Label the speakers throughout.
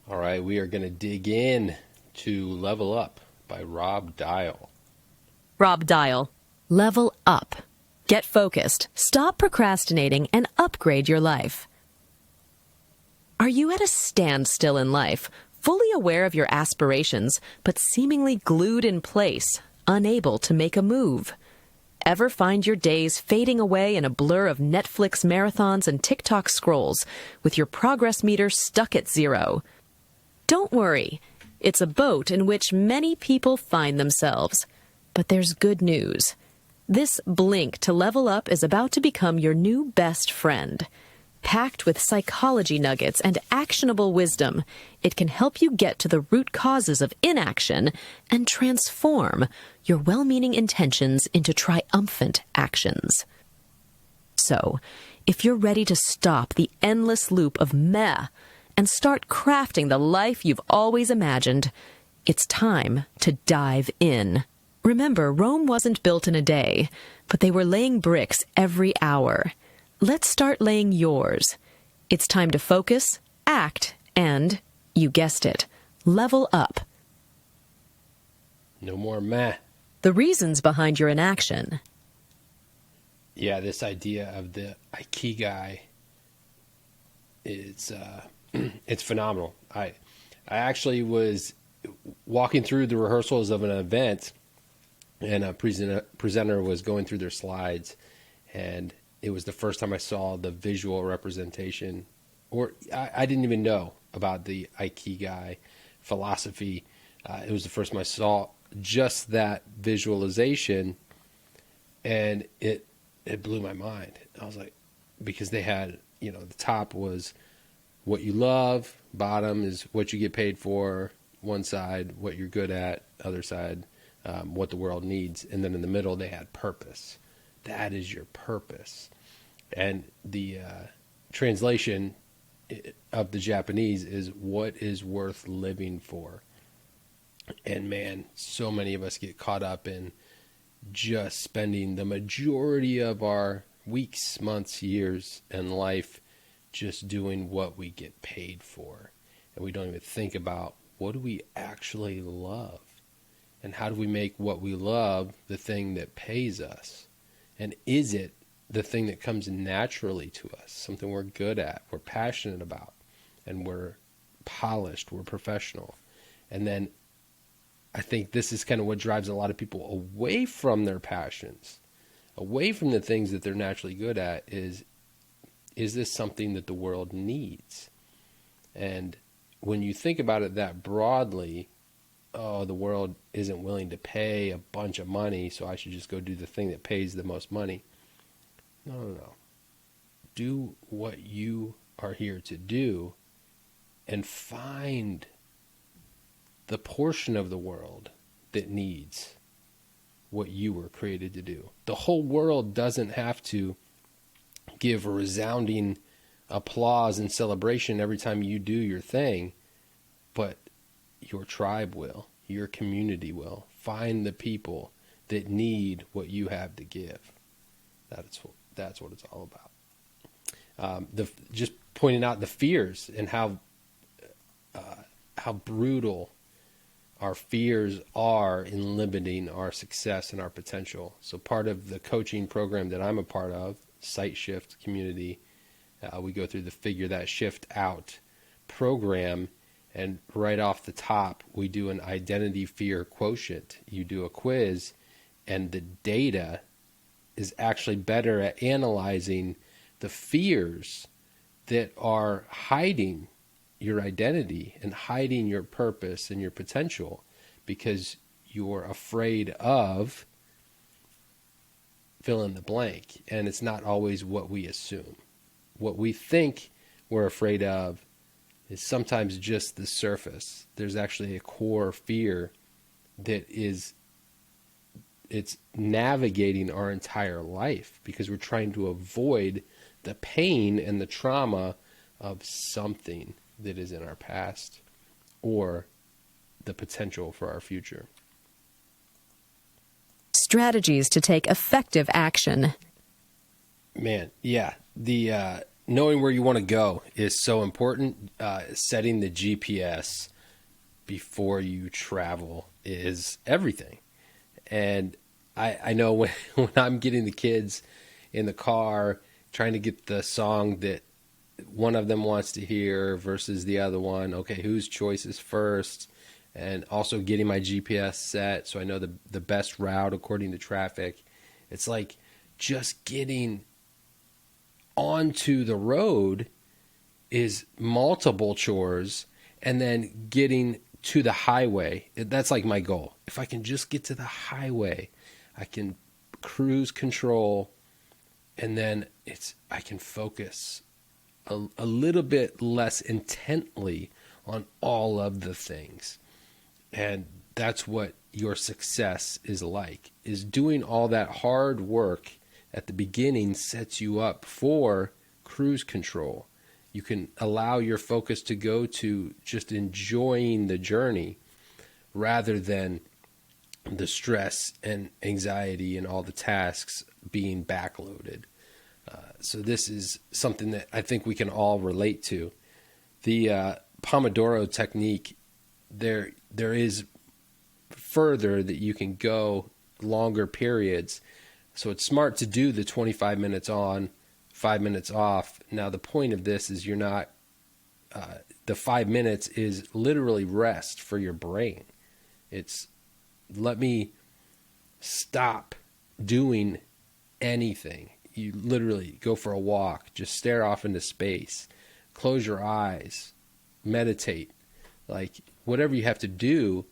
Speaker 1: All right, we are going to dig in to Level Up by Rob Dial.
Speaker 2: Rob Dial. Level up. Get focused, stop procrastinating, and upgrade your life. Are you at a standstill in life, fully aware of your aspirations, but seemingly glued in place, unable to make a move? Ever find your days fading away in a blur of Netflix marathons and TikTok scrolls, with your progress meter stuck at zero? Don't worry. It's a boat in which many people find themselves. But there's good news. This blink to level up is about to become your new best friend. Packed with psychology nuggets and actionable wisdom, it can help you get to the root causes of inaction and transform your well-meaning intentions into triumphant actions. So, if you're ready to stop the endless loop of meh and start crafting the life you've always imagined, it's time to dive in. Remember, Rome wasn't built in a day, but they were laying bricks every hour. Let's start laying yours. It's time to focus, act, and, you guessed it, level up.
Speaker 1: No more meh.
Speaker 2: The reasons behind your inaction.
Speaker 1: Yeah, this idea of the Ikigai, it's phenomenal. I actually was walking through the rehearsals of an event, and a presenter was going through their slides, and it was the first time I saw the visual representation, or I didn't even know about the Ikigai philosophy. It was the first time I saw just that visualization, and it blew my mind. I was like, because they had, the top was what you love, bottom is what you get paid for, one side what you're good at, other side what the world needs, and then in the middle they had purpose. That is your purpose. And the translation of the Japanese is what is worth living for. And man, so many of us get caught up in just spending the majority of our weeks, months, years in life just doing what we get paid for. And we don't even think about, what do we actually love? And how do we make what we love the thing that pays us? And is it the thing that comes naturally to us, something we're good at, we're passionate about, and we're polished, we're professional? And then I think this is kind of what drives a lot of people away from their passions, away from the things that they're naturally good at. Is this something that the world needs? And when you think about it that broadly, oh, the world isn't willing to pay a bunch of money, so I should just go do the thing that pays the most money. No. Do what you are here to do, and find the portion of the world that needs what you were created to do. The whole world doesn't have to give a resounding applause and celebration every time you do your thing, but your tribe will, your community will. Find the people that need what you have to give. That's what it's all about. Just pointing out the fears and how brutal our fears are in limiting our success and our potential. So part of the coaching program that I'm a part of, Sight Shift Community, we go through the Figure That Shift Out program, and right off the top, we do an identity fear quotient. You do a quiz, and the data is actually better at analyzing the fears that are hiding your identity and hiding your purpose and your potential, because you're afraid of fill in the blank. And it's not always what we assume. What we think we're afraid of is sometimes just the surface. There's actually a core fear that it's navigating our entire life, because we're trying to avoid the pain and the trauma of something that is in our past or the potential for our future.
Speaker 2: Strategies to take effective action.
Speaker 1: Man, yeah. knowing where you want to go is so important. Setting the GPS before you travel is everything. And I know when, when I'm getting the kids in the car, trying to get the song that one of them wants to hear versus the other one, okay, whose choice is first? And also getting my GPS set so I know the best route according to traffic. It's like just getting onto the road is multiple chores, and then getting to the highway, that's like my goal. If I can just get to the highway, I can cruise control, and then I can focus a little bit less intently on all of the things. And that's what your success is like, is doing all that hard work at the beginning sets you up for cruise control. You can allow your focus to go to just enjoying the journey rather than the stress and anxiety and all the tasks being backloaded. So this is something that I think we can all relate to. The Pomodoro technique, there is further that you can go longer periods. So it's smart to do the 25 minutes on, 5 minutes off. Now the point of this is you're not, the 5 minutes is literally rest for your brain. It's let me stop doing anything. You literally go for a walk, just stare off into space, close your eyes, meditate. Like whatever you have to do,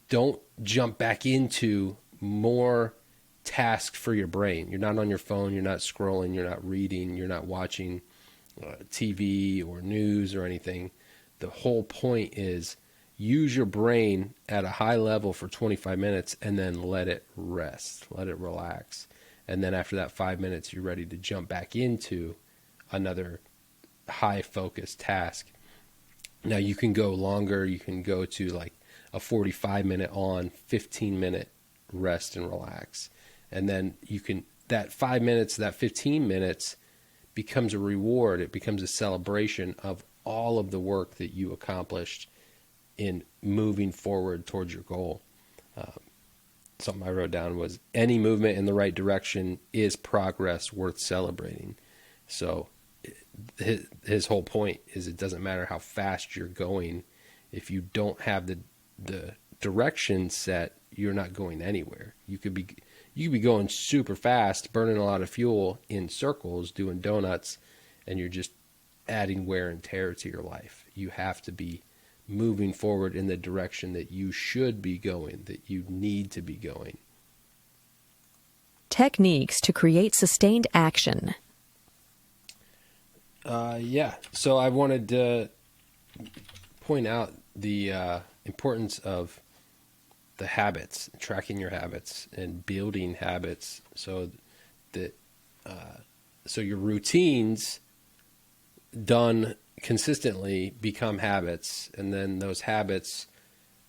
Speaker 1: don't jump back into more tasks for your brain. You're not on your phone, you're not scrolling, you're not reading, you're not watching TV or news or anything. The whole point is use your brain at a high level for 25 minutes and then let it rest, let it relax. And then after that 5 minutes, you're ready to jump back into another high focus task. Now you can go longer. You can go to like a 45-minute on, 15-minute rest and relax. And then you can, that 5 minutes, that 15 minutes becomes a reward. It becomes a celebration of all of the work that you accomplished in moving forward towards your goal. Something I wrote down was any movement in the right direction is progress worth celebrating. So his whole point is it doesn't matter how fast you're going. If you don't have the direction set, you're not going anywhere. You could be going super fast, burning a lot of fuel in circles, doing donuts, and you're just adding wear and tear to your life. You have to be moving forward in the direction that you should be going, that you need to be going.
Speaker 2: Techniques to create sustained action.
Speaker 1: So I wanted to point out the importance of the habits, tracking your habits and building habits so that so your routines done consistently become habits, and then those habits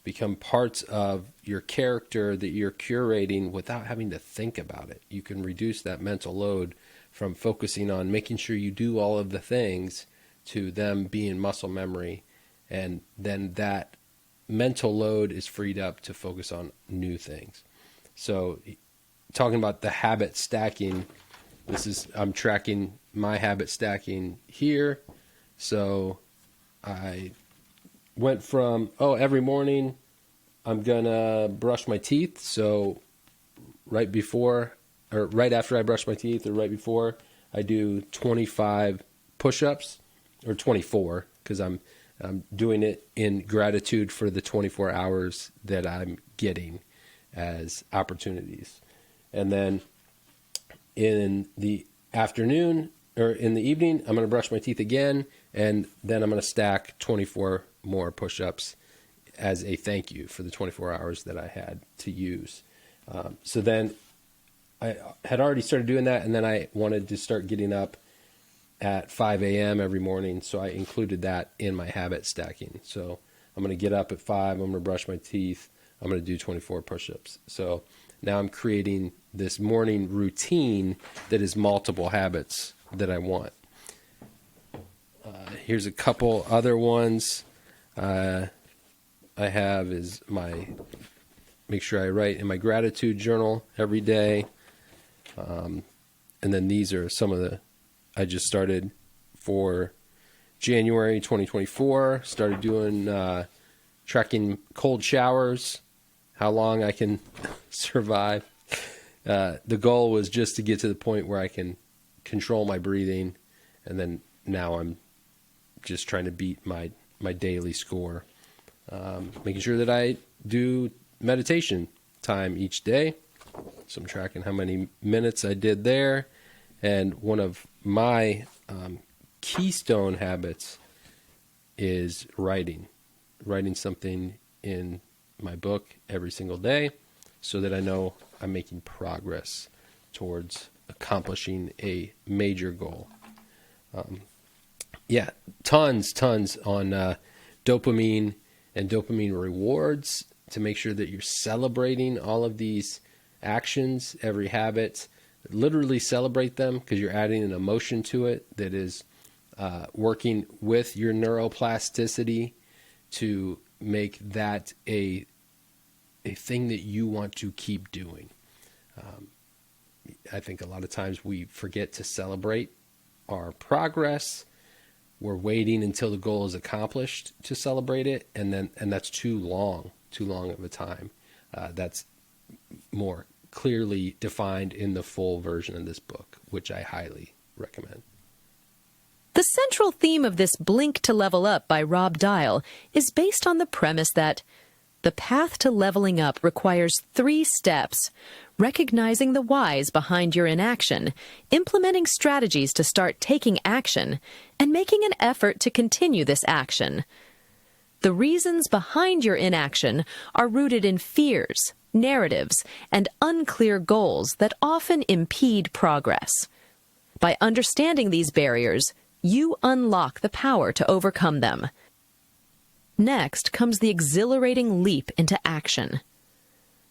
Speaker 1: become parts of your character that you're curating without having to think about it. You can reduce that mental load from focusing on making sure you do all of the things to them being muscle memory, and then that mental load is freed up to focus on new things. So talking about the habit stacking, I'm tracking my habit stacking here. So I went from, every morning I'm going to brush my teeth. So right after I brush my teeth or right before, I do 25 push-ups, or 24, because I'm doing it in gratitude for the 24 hours that I'm getting as opportunities. And then in the afternoon or in the evening, I'm going to brush my teeth again, and then I'm going to stack 24 more push-ups as a thank you for the 24 hours that I had to use. So then I had already started doing that, and then I wanted to start getting up at 5 a.m. every morning, so I included that in my habit stacking. So I'm going to get up at 5, I'm going to brush my teeth, I'm going to do 24 push-ups. So now I'm creating this morning routine that is multiple habits that I want. Here's a couple other ones I have is make sure I write in my gratitude journal every day. And then these are some of I just started for January 2024, started doing tracking cold showers, how long I can survive. The goal was just to get to the point where I can control my breathing. And then now I'm just trying to beat my daily score. Making sure that I do meditation time each day. So I'm tracking how many minutes I did there. And one of my keystone habits is writing something in my book every single day so that I know I'm making progress towards accomplishing a major goal. Tons on dopamine and dopamine rewards to make sure that you're celebrating all of these actions, every habit. Literally celebrate them because you're adding an emotion to it that is working with your neuroplasticity to make that a thing that you want to keep doing. I think a lot of times we forget to celebrate our progress. We're waiting until the goal is accomplished to celebrate it, and that's too long of a time. That's more clearly defined in the full version of this book, which I highly recommend.
Speaker 2: The central theme of this Blink to Level Up by Rob Dial is based on the premise that the path to leveling up requires 3 steps: recognizing the whys behind your inaction, implementing strategies to start taking action, and making an effort to continue this action. The reasons behind your inaction are rooted in fears, narratives, and unclear goals that often impede progress. By understanding these barriers, you unlock the power to overcome them. Next comes the exhilarating leap into action.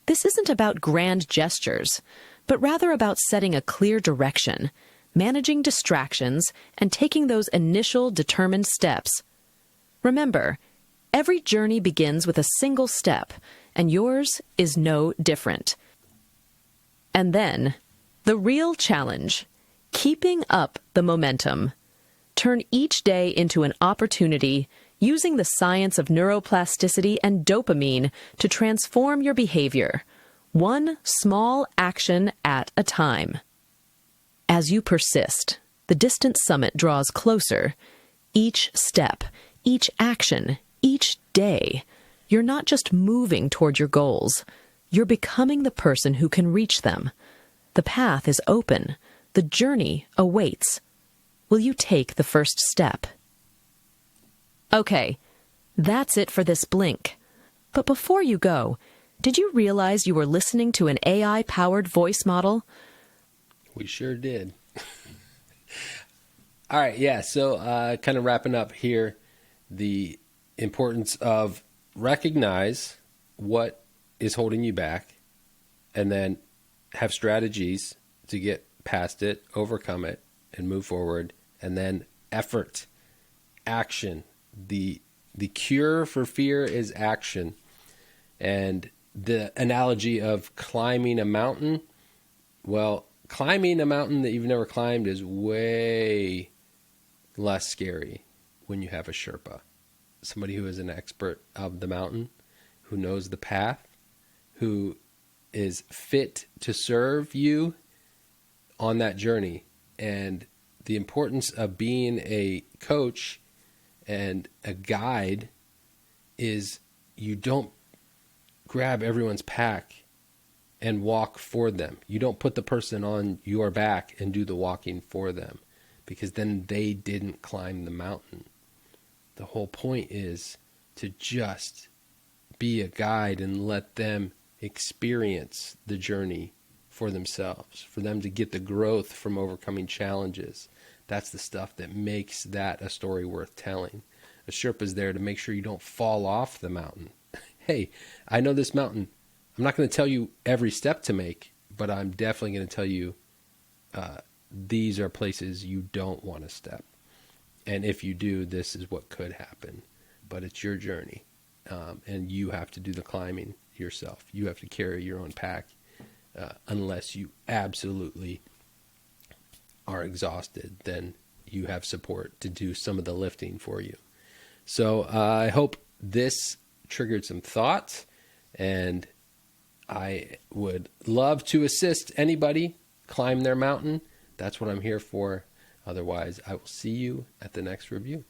Speaker 2: This isn't about grand gestures, but rather about setting a clear direction, managing distractions, and taking those initial determined steps. Remember, every journey begins with a single step, and yours is no different. And then, the real challenge: keeping up the momentum. Turn each day into an opportunity, using the science of neuroplasticity and dopamine to transform your behavior, one small action at a time. As you persist, the distant summit draws closer. Each step, each action, each day, you're not just moving toward your goals, you're becoming the person who can reach them. The path is open. The journey awaits. Will you take the first step? Okay, that's it for this Blink. But before you go, did you realize you were listening to an AI-powered voice model?
Speaker 1: We sure did. All right, yeah, so kind of wrapping up here, the importance of recognize what is holding you back and then have strategies to get past it, overcome it, and move forward, and then effort, action. The cure for fear is action. And the analogy of climbing a mountain, well, climbing a mountain that you've never climbed is way less scary when you have a Sherpa, somebody who is an expert of the mountain, who knows the path, who is fit to serve you on that journey. And the importance of being a coach and a guide is you don't grab everyone's pack and walk for them. You don't put the person on your back and do the walking for them, because then they didn't climb the mountain. The whole point is to just be a guide and let them experience the journey for themselves, for them to get the growth from overcoming challenges. That's the stuff that makes that a story worth telling. A Sherpa's there to make sure you don't fall off the mountain. Hey, I know this mountain. I'm not going to tell you every step to make, but I'm definitely going to tell you these are places you don't want to step. And if you do, this is what could happen. But it's your journey. And you have to do the climbing yourself. You have to carry your own pack unless you absolutely are exhausted. Then you have support to do some of the lifting for you. So I hope this triggered some thoughts, and I would love to assist anybody climb their mountain. That's what I'm here for. Otherwise, I will see you at the next review.